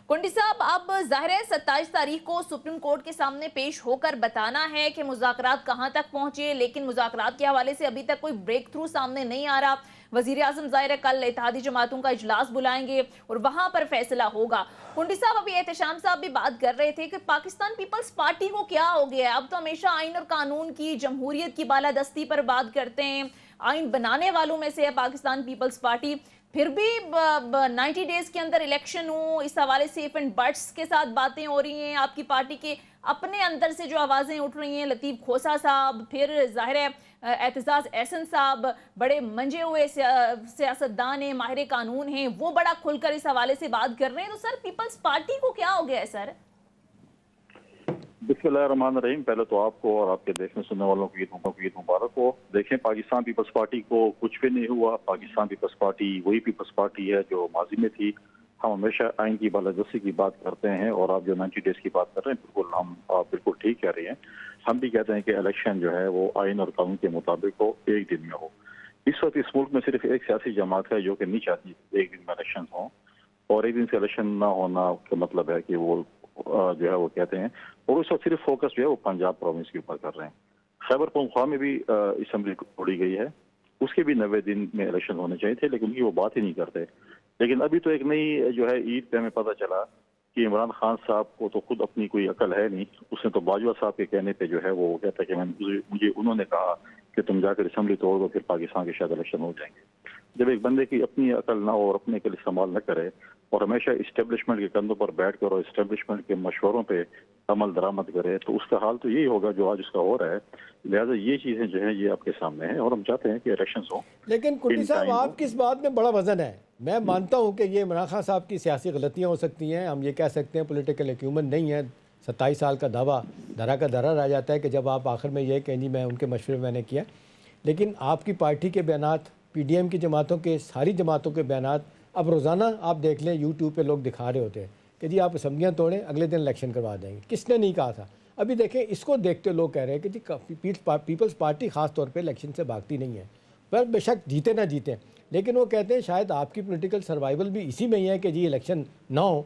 کنڈی صاحب اب ظاہر ہے 27 تاریخ کو سپریم کورٹ کے سامنے پیش ہو کر بتانا ہے کہ مذاکرات کہاں تک پہنچے, لیکن مذاکرات کے حوالے سے ابھی تک کوئی بریک تھرو سامنے نہیں آ رہا. وزیر اعظم ظاہر ہے کل اتحادی جماعتوں کا اجلاس بلائیں گے اور وہاں پر فیصلہ ہوگا. کنڈی صاحب ابھی احتشام صاحب بھی بات کر رہے تھے کہ پاکستان پیپلز پارٹی کو کیا ہو گیا ہے, اب تو ہمیشہ آئین اور قانون کی, جمہوریت کی بالادستی پر بات کرتے ہیں, آئین بنانے والوں میں سے ہے پاکستان پیپلز پارٹی, پھر بھی 90 ڈیز کے اندر الیکشن ہوں, اس حوالے سے ایف اینڈ بٹس کے ساتھ باتیں ہو رہی ہیں. آپ کی پارٹی کے اپنے اندر سے جو آوازیں اٹھ رہی ہیں, لطیف کھوسا صاحب, پھر ظاہر ہے اعتزاز احسن صاحب, بڑے منجے ہوئے سیاستدان ہیں, ماہر قانون ہیں, وہ بڑا کھل کر اس حوالے سے بات کر رہے ہیں. تو سر پیپلز پارٹی کو کیا ہو گیا ہے سر؟ بسم اللہ الرحمن الرحیم. پہلے تو آپ کو اور آپ کے دیکھنے سننے والوں کو عید مبارک ہو. دیکھیں پاکستان پیپلز پارٹی کو کچھ بھی نہیں ہوا. پاکستان پیپلز پارٹی وہی پیپلز پارٹی ہے جو ماضی میں تھی. ہم ہمیشہ آئین کی بالادستی کی بات کرتے ہیں, اور آپ جو 90 ڈیز کی بات کر رہے ہیں بالکل ہم بالکل ٹھیک کہہ رہے ہیں. ہم بھی کہتے ہیں کہ الیکشن جو ہے وہ آئین اور قانون کے مطابق ہو, ایک دن میں ہو. اس وقت اس ملک میں صرف ایک سیاسی جماعت ہے جو کہ نہیں چاہتی ایک دن میں الیکشن ہوں, اور ایک دن سے الیکشن نہ ہونا کا مطلب ہے کہ وہ جو ہے وہ کہتے ہیں, اور اس وقت صرف فوکس جو ہے وہ پنجاب پروونس کے اوپر کر رہے ہیں. خیبر پختونخوا میں بھی اسمبلی توڑی گئی ہے, اس کے بھی 90 دن میں الیکشن ہونے چاہیے تھے, لیکن یہ وہ بات ہی نہیں کرتے. لیکن ابھی تو ایک نئی جو ہے عید پہ ہمیں پتہ چلا کہ عمران خان صاحب کو تو خود اپنی کوئی عقل ہے نہیں. اس نے تو باجوہ صاحب کے کہنے پہ جو ہے وہ کہتا ہے کہ مجھے انہوں نے کہا کہ تم جا کر اسمبلی توڑ دو, پھر پاکستان کے شاید الیکشن ہو جائیں گے. جب ایک بندے کی اپنی عقل نہ ہو اور اپنے کے لیے استعمال نہ کرے اور ہمیشہ اسٹیبلشمنٹ کے کندھوں پر بیٹھ کر اور اسٹیبلشمنٹ کے مشوروں پہ عمل درآمد کرے تو اس کا حال تو یہی ہوگا جو آج اس کا ہو رہا ہے. لہٰذا یہ چیزیں جو ہیں یہ آپ کے سامنے ہیں اور ہم چاہتے ہیں کہ الیکشنز ہوں. لیکن کنڈی صاحب آپ کی اس بات میں بڑا وزن ہے. میں مانتا ہوں کہ یہ عمران خان صاحب کی سیاسی غلطیاں ہو سکتی ہیں, ہم یہ کہہ سکتے ہیں پولیٹیکل ایکیومن نہیں ہے. 27 سال کا دعویٰ دھرا کا دھرا رہ جاتا ہے کہ جب آپ آخر میں یہ کہیں جی میں ان کے مشورے میں نے کیا. لیکن آپ کی پارٹی کے بیانات, پی ڈی ایم کی جماعتوں کے, ساری جماعتوں کے بیانات اب روزانہ آپ دیکھ لیں یوٹیوب پہ لوگ دکھا رہے ہوتے ہیں کہ جی آپ اسمبلیاں توڑیں اگلے دن الیکشن کروا دیں گے. کس نے نہیں کہا تھا؟ ابھی دیکھیں اس کو دیکھتے لوگ کہہ رہے ہیں کہ جی پیپلز پارٹی خاص طور پہ الیکشن سے بھاگتی نہیں ہے. پر بے شک جیتے نہ جیتے, لیکن وہ کہتے ہیں شاید آپ کی پولیٹیکل سروائیول بھی اسی میں ہی ہے کہ جی الیکشن نہ ہو.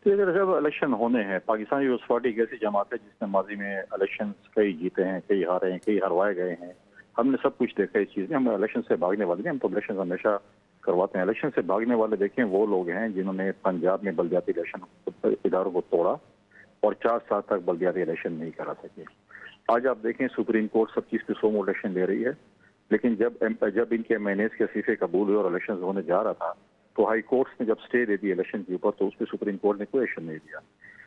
جب الیکشن ہونے ہیں, پاکستان پیپلز پارٹی ایک ایسی جماعت ہے جس نے ماضی میں الیکشن کئی جیتے ہیں, کئی ہارے ہیں, کئی ہروائے گئے ہیں. ہم نے سب کچھ دیکھا اس چیز میں. ہم الیکشن سے بھاگنے والے نہیں, ہم تو الیکشن ہمیشہ کرواتے ہیں. الیکشن سے بھاگنے والے دیکھیں وہ لوگ ہیں جنہوں نے پنجاب میں بلدیاتی الیکشن اداروں کو توڑا اور 4 سال تک بلدیاتی الیکشن نہیں کرا سکے. آج آپ دیکھیں سپریم کورٹ سب چیز پہ سومو الیکشن لے رہی ہے, لیکن جب ان کے مینیز کے صفحے قبول ہوئے اور الیکشن ہونے جا رہا تھا تو ہائی کورٹس نے جب سٹے دے دی الیکشن کے اوپر تو اس پہ سپریم کورٹ نے کوئی ایکشن نہیں لیا.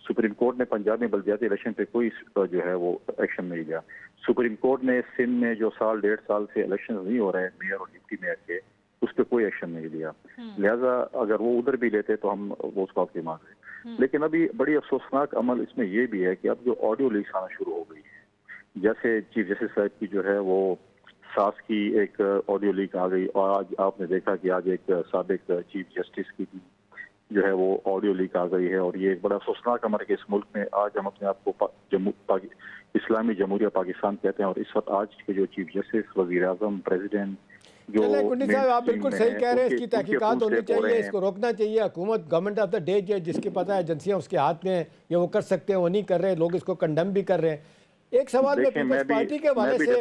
سپریم کورٹ نے پنجاب میں بلدیاتی الیکشن پہ کوئی جو ہے وہ ایکشن نہیں لیا. سپریم کورٹ نے سندھ میں جو 1.5 سال سے الیکشن نہیں ہو رہے ہیں میئر اور ڈپٹی میئر کے, اس پہ کوئی ایکشن نہیں لیا. لہٰذا اگر وہ ادھر بھی لیتے تو ہم وہ اس بات کی مانگ رہے. لیکن ابھی بڑی افسوسناک عمل اس میں یہ بھی ہے کہ اب جو آڈیو لیکس آنا شروع ہو گئی ہے, جیسے چیف جسٹس صاحب کی جو ہے وہ ساس کی ایک آڈیو لیک آ گئی, اور آج آپ نے دیکھا کہ آج ایک سابق چیف جسٹس کی بھی جو ہے وہ آڈیو لیک آ گئی ہے. اور یہ ایک بڑا افسوسناک عمل ہے کہ اس ملک میں آج ہم اپنے آپ کو اسلامی جمہوریہ پاکستان کہتے ہیں, اور اس وقت آج کے جو چیف جسٹس, وزیر اعظم, پریزیڈنٹ جو کنڈی صاحب آپ بالکل صحیح کہہ رہے ہیں, اس کی تحقیقات ہونی چاہیے, اس کو روکنا چاہیے. حکومت گورنمنٹ آف دا ڈے جس کی پتہ ہے ایجنسیاں اس کے ہاتھ میں ہیں, یا وہ کر سکتے ہیں وہ نہیں کر رہے, لوگ اس کو کنڈم بھی کر رہے ہیں. ایک سوال میں پیپلز پارٹی کے حوالے سے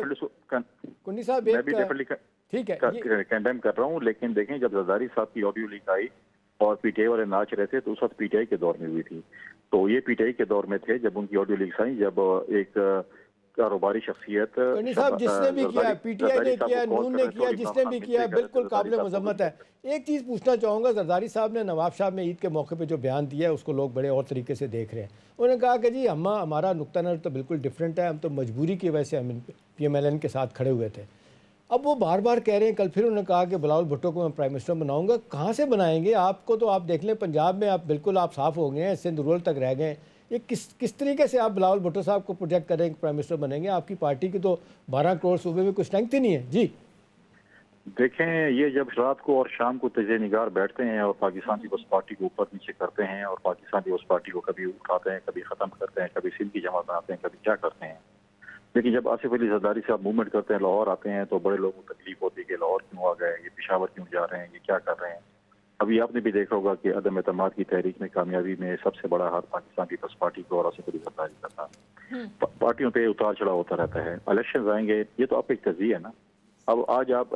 کنڈی صاحب ٹھیک ہے کنڈیم کر رہا ہوں, لیکن دیکھیں جب زرداری صاحب کی آڈیو لیک آئی اور پی ٹی آئی والے ناچ رہے تھے تو اس وقت پی ٹی آئی کے دور میں ہوئی تھی. تو یہ پی ٹی آئی کے دور میں تھے جب ان کی آڈیو لیکس آئیں, جب ایک کاروباری شخصیت کنڈی صاحب جس نے بھی کیا, پی ٹی آئی نے کیا, نون نے کیا, جس نے بھی کیا, بالکل قابل مذمت ہے. ایک چیز پوچھنا چاہوں گا, زرداری صاحب نے نواب شاہ میں عید کے موقع پہ جو بیان دیا ہے اس کو لوگ بڑے اور طریقے سے دیکھ رہے ہیں. انہوں نے کہا کہ جی ہمارا نقطہ نظر تو بالکل ڈیفرنٹ ہے, ہم تو مجبوری کی وجہ سے ہم پی ایم ایل این کے ساتھ کھڑے ہوئے تھے. اب وہ بار بار کہہ رہے ہیں, کل پھر انہوں نے کہا کہ بلاول بھٹو کو میں پرائم منسٹر بناؤں گا. کہاں سے بنائیں گے آپ کو؟ تو آپ دیکھ لیں پنجاب میں آپ بالکل آپ صاف ہو گئے ہیں, سندھ رول تک رہ گئے ہیں. یہ کس طریقے سے آپ بلاول بھٹو صاحب کو پروجیکٹ کریں کہ پرائم منسٹر بنیں گے؟ آپ کی پارٹی کی تو 12 کروڑ صوبے میں کچھ اسٹرینتھ ہی نہیں ہے. جی دیکھیں, یہ جب رات کو اور شام کو تجزیہ نگار بیٹھتے ہیں اور پاکستان پیپلز پارٹی کو اوپر نیچے کرتے ہیں, اور پاکستان پیپلز پارٹی کو کبھی اٹھاتے ہیں, کبھی ختم کرتے ہیں, کبھی سندھ کی جماعت بناتے ہیں, کبھی کیا کرتے ہیں. لیکن جب آصف علی زرداری صاحب موومنٹ کرتے ہیں, لاہور آتے ہیں, تو بڑے لوگوں کو تکلیف ہوتی ہے کہ لاہور کیوں آ گئے, یہ پشاور کیوں جا رہے ہیں, یہ کیا کر رہے ہیں. ابھی آپ نے بھی دیکھا ہوگا کہ عدم اعتماد کی تحریک میں کامیابی میں سب سے بڑا ہاتھ پاکستان پیپلز پارٹی کو اور آصف علی زرداری کا تھا. پارٹیوں پہ اتار چڑھاؤ ہوتا رہتا ہے. الیکشن آئیں گے, یہ تو آپ ایک تجزیہ ہے نا. اب آج آپ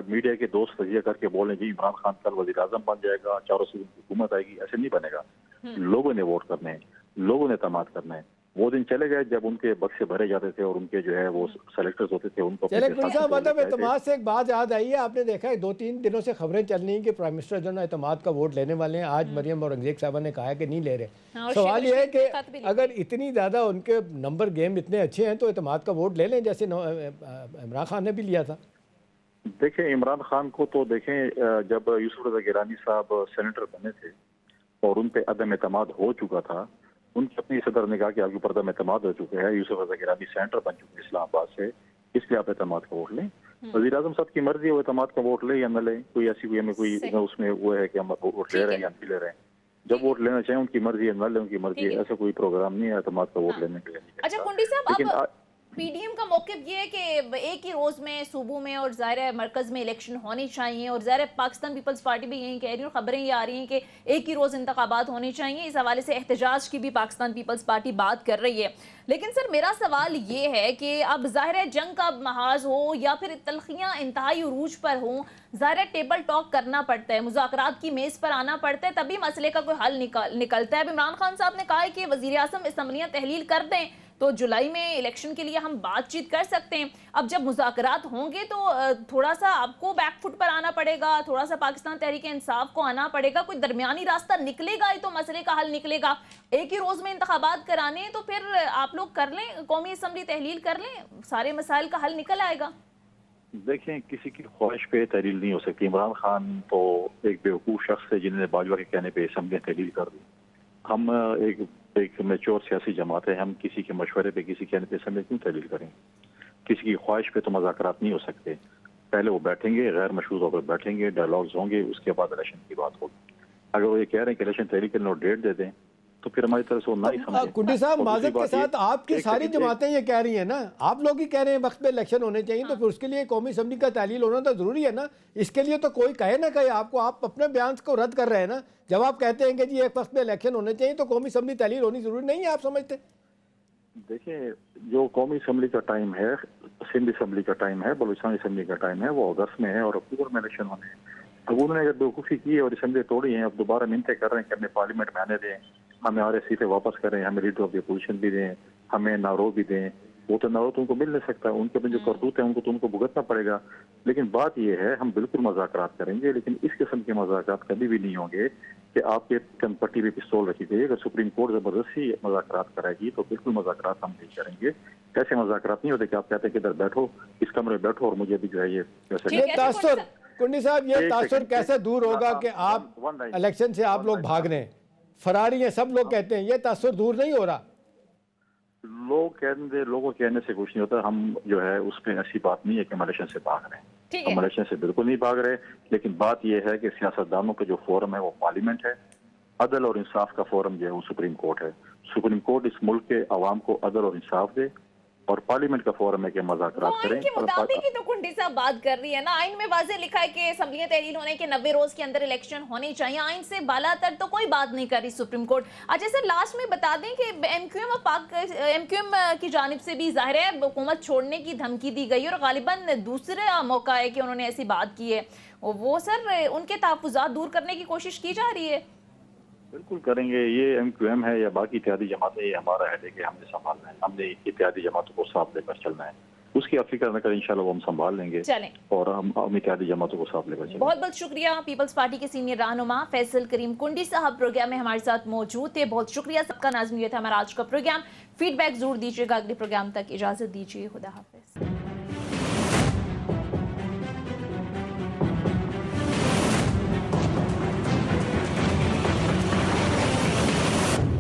میڈیا کے دوست تجزیہ کر کے بولیں جی عمران خان کل وزیر اعظم بن جائے گا, 4 سال کی حکومت آئے گی, ایسے نہیں بنے گا. لوگوں نے ووٹ کرنے ہیں, لوگوں نے اعتماد کرنا ہے. وہ دن چلے گئے جب ان کے بکسے بھرے جاتے تھے اور ان کے جو ہے وہ سلیکٹرز ہوتے تھے, ان کو مطلب اعتماد سے ایک بات یاد آئی ہے. آپ نے دیکھا ہے 2-3 دنوں سے خبریں چل رہی ہیں کہ پرائم منسٹر جو ہے اعتماد کا ووٹ لینے والے ہیں. آج مریم اورنگزیب صاحبہ نے کہا ہے کہ نہیں لے رہے. سوال یہ ہے کہ اگر اتنی زیادہ ان کے نمبر گیم اتنے اچھے ہیں تو اعتماد کا ووٹ لے لیں جیسے عمران خان نے بھی لیا تھا. دیکھیں عمران خان کو تو دیکھیں جب یوسف رضا گیلانی صاحب سینیٹر بنے تھے اور ان پہ عدم اعتماد ہو چکا تھا, ان کی اپنی صدر نے کہا کہ آپ کے اوپر عدم اعتماد ہو چکے ہیں, یوسف رضا گیلانی سینیٹر بن چکے ہیں اسلام آباد سے, اس لیے آپ اعتماد کا ووٹ لیں. وزیر اعظم صاحب کی مرضی ہے وہ اعتماد کا ووٹ لیں یا نہ لیں. کوئی ایسی کوئی ہمیں کوئی اس میں وہ ہے کہ ہم ووٹ لے رہے ہیں یا نہیں لے رہے ہیں. جب ووٹ لینا چاہیں ان کی مرضی ہے, نہ لیں ان کی مرضی ہے. ایسا کوئی پروگرام نہیں ہے اعتماد کا ووٹ لینے کے لیے. اچھا کنڈی صاحب, اب پی ڈی ایم کا موقف یہ ہے کہ ایک ہی روز میں صوبوں میں اور ظاہر ہے مرکز میں الیکشن ہونی چاہیے, اور ظاہر ہے پاکستان پیپلز پارٹی بھی یہی کہہ رہی ہے, اور خبریں یہ آ رہی ہیں کہ ایک ہی روز انتخابات ہونے چاہیے. اس حوالے سے احتجاج کی بھی پاکستان پیپلز پارٹی بات کر رہی ہے. لیکن سر میرا سوال یہ ہے کہ اب ظاہر ہے جنگ کا محاذ ہو یا پھر تلخیاں انتہائی عروج پر ہوں, ظاہر ہے ٹیبل ٹاک کرنا پڑتا ہے, مذاکرات کی میز پر آنا پڑتا ہے, تبھی مسئلے کا کوئی حل نکلتا ہے. اب عمران خان صاحب نے کہا ہے کہ وزیر اعظم اسمبلیاں تحلیل کر دیں تو جولائی میں الیکشن کے لیے ہم بات چیت کر سکتے ہیں. اب جب مذاکرات ہوں گے تو تھوڑا سا آپ کو بیک فٹ پر آنا پڑے گا, تھوڑا سا پاکستان تحریک انصاف کو آنا پڑے گا, کوئی درمیانی راستہ نکلے گا ہی تو مسئلے کا حل نکلے گا. ایک ہی روز میں انتخابات کرانے ہیں تو پھر آپ لوگ کر لیں, قومی اسمبلی تحلیل کر لیں, سارے مسائل کا حل نکل آئے گا. دیکھیں کسی کی خواہش پہ تحلیل نہیں ہو سکتی. عمران خان تو ایک بیوقوف شخص ہے جنہوں نے باجوہ کے کہنے پہ اسمبلی تحلیل کر دی. ہم ایک میچور سیاسی جماعت ہے, ہم کسی کے مشورے پہ کسی کہنے پہ اسمبلی کیوں تحلیل کریں؟ کسی کی خواہش پہ تو مذاکرات نہیں ہو سکتے. پہلے وہ بیٹھیں گے, غیر مشروط ہو کر بیٹھیں گے, ڈائلاگز ہوں گے, اس کے بعد الیکشن کی بات ہوگی. اگر وہ یہ کہہ رہے ہیں کہ الیکشن تحریک کرنے اور ڈیٹ دے دیں تو پھر ہماری طرف سے وہ نہیں سمجھیں. کنڈی صاحب معذرت کے ساتھ آپ کی ساری جماعتیں یہ کہہ رہی ہیں نا, آپ لوگ ہی کہہ رہے ہیں وقت پہ الیکشن ہونے چاہیے, تو پھر اس کے لیے قومی اسمبلی کا تحلیل ہونا تو ضروری ہے نا. اس کے لیے تو کوئی کہے نہ کہے آپ کو, آپ اپنے بیان کو رد کر رہے ہیں نا. جب آپ کہتے ہیں کہ جی ایک وقت پہ الیکشن ہونے چاہیے تو قومی اسمبلی تحلیل ہونی ضروری نہیں ہے, آپ سمجھتے؟ دیکھیں جو قومی اسمبلی کا ٹائم ہے, سندھ اسمبلی کا ٹائم ہے, بلوچستان اسمبلی کا ٹائم ہے, وہ اگست میں ہے اور اکتوبر میں الیکشن ہونے ہیں. اب انہوں نے اگر بیوقوفی کی ہے اور اسمبلی توڑی ہیں, اب دوبارہ منتیں کر رہے ہیں کہ ہمیں پارلیمنٹ میں آنے دیں, ہمیں آر ایس سی پہ واپس کریں, ہمیں لیڈر آف دی اپوزیشن بھی دیں, ہمیں نارو بھی دیں. وہ تو نارو تو ان کو مل نہیں سکتا, ان کے جو کرتوت ہیں ان کو تو ان کو بھگتنا پڑے گا. لیکن بات یہ ہے ہم بالکل مذاکرات کریں گے, لیکن اس قسم کے مذاکرات کبھی بھی نہیں ہوں گے کہ آپ کے کن پٹی پہ پستول رکھی گئی. اگر سپریم کورٹ زبردستی مذاکرات کرائے گی تو بالکل مذاکرات ہم نہیں کریں گے. ایسے مذاکرات نہیں ہوتے کہ آپ کہتے ہیں کہ ادھر بیٹھو, اس کمرے میں بیٹھو اور مجھے بھی جو ہے یہ تاثر, کنڈی صاحب یہ تاثر کیسے دور ہوگا کہ آپ الیکشن سے آپ لوگ بھاگ رہے ہیں, فراری ہیں, سب لوگ کہتے ہیں, یہ تاثر دور نہیں ہو رہا؟ لوگوں کہنے سے کچھ نہیں ہوتا. ہم جو ہے اس میں ایسی بات نہیں ہے کہ ہم الیکشن سے بھاگ رہے ہیں, ہم الیکشن سے بالکل نہیں بھاگ رہے. لیکن بات یہ ہے کہ سیاستدانوں کا جو فورم ہے وہ پارلیمنٹ ہے, عدل اور انصاف کا فورم جو ہے وہ سپریم کورٹ ہے. سپریم کورٹ اس ملک کے عوام کو عدل اور انصاف دے, اور پارلیمنٹ کا فورم ہے کہ مذاکرات کریں. آئین کے مطابق ہی تو کنڈی صاحب بات کر رہی ہے نا. آئین میں واضح لکھا ہے کہ اسمبلیاں تحلیل ہونے کے 90 روز کے اندر الیکشن ہونے چاہیے. آئین سے بالا تر تو کوئی بات نہیں کر رہی سپریم کورٹ. اچھا سر, لاسٹ میں بتا دیں کہ ایم کیو ایم کی جانب سے بھی ظاہر ہے حکومت چھوڑنے کی دھمکی دی گئی, اور غالباً دوسرا موقع ہے کہ انہوں نے ایسی بات کی ہے. وہ سر ان کے تحفظات دور کرنے کی کوشش کی جا رہی ہے؟ بالکل کریں گے. یہ ایم کیو ایم ہے یا باقی اتحادی جماعتیں, یہ ہمارا ہے کہ ہم نے سنبھالنا ہے. ہم نے اتحادی جماعتوں کو ساتھ لے کر چلنا ہے. اس کی فکر نہ کریں, انشاءاللہ وہ ہم سنبھال لیں گے, اور ہم اتحادی جماعتوں کو ساتھ لے کر چلیں گے. بہت بہت شکریہ. پیپلز پارٹی کے سینئر رہنما فیصل کریم کنڈی صاحب پروگرام میں ہمارے ساتھ موجود تھے. بہت شکریہ سب کا. ناظرین, یہ تھا ہمارا آج کا پروگرام. فیڈ بیک ضرور دیجیے گا. اگلے پروگرام تک اجازت دیجیے. خدا حافظ.